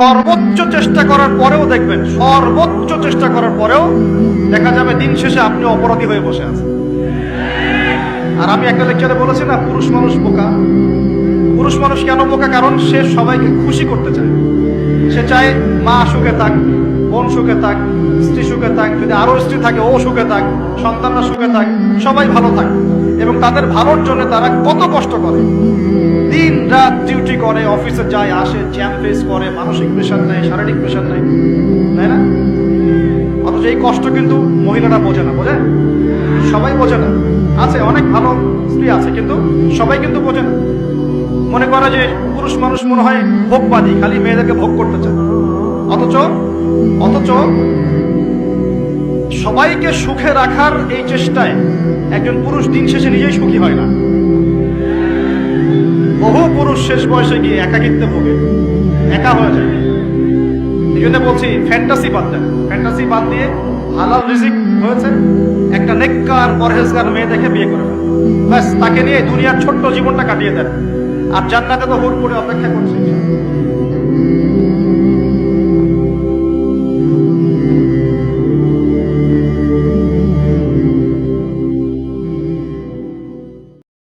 সর্বোচ্চ চেষ্টা করার পরেও দেখবেন, সর্বোচ্চ চেষ্টা করার পরেও দেখা যাবে দিন শেষে আপনি অপরাধী হয়ে বসে আছেন। আর আমি একটা লেকচারে বলেছি না, পুরুষ মানুষ বোকা। পুরুষ মানুষ কেন বোকা? কারণ সে সবাইকে খুশি করতে চায়। সে চায় মা সুখে থাক, বোন সুখে থাক, স্ত্রী সুখে থাক, যদি আরো স্ত্রী থাকে ও সুখে থাক, সন্তানরা সুখে থাক, সবাই ভালো থাক। এবং তাদের ভালোর জন্য তারা কত কষ্ট করে, দিন রাত ডিউটি করে, অফিসে যায় আসে, জ্যাম ফেস করে, মানসিক প্রেশার নেয়, শারীরিক প্রেশার নেয়, তাই না? অথচ এই কষ্ট কিন্তু মহিলারা বোঝে না। বোঝে? সবাই বোঝে না। আছে অনেক ভালো স্ত্রী আছে, কিন্তু সবাই কিন্তু বোঝে না। মনে করে যে পুরুষ মানুষ মনে হয় ভোগবাদী, খালি মেয়েদেরকে ভোগ করতে চায়। অথচ অথচ সবাইকে সুখে রাখার এই চেষ্টায় একজন পুরুষ দিন শেষে নিজেই সুখী হয় না। বহু পুরুষ শেষ বয়সে গিয়ে একাকিত্বে ভোগে, একা হয়ে যায়। এই জন্য বলছি, ফ্যান্টাসি বাদ দেন। ফ্যান্টাসি বাদ দিয়ে হালাল রিজিক হয়েছে, একটা নেককার পরহেজগার মেয়ে দেখে বিয়ে করে ফেলেন। ব্যাস, তাকে নিয়ে দুনিয়ার ছোট্ট জীবনটা কাটিয়ে দেন, আর জান্নাতে তো হুর করে অপেক্ষা করছে।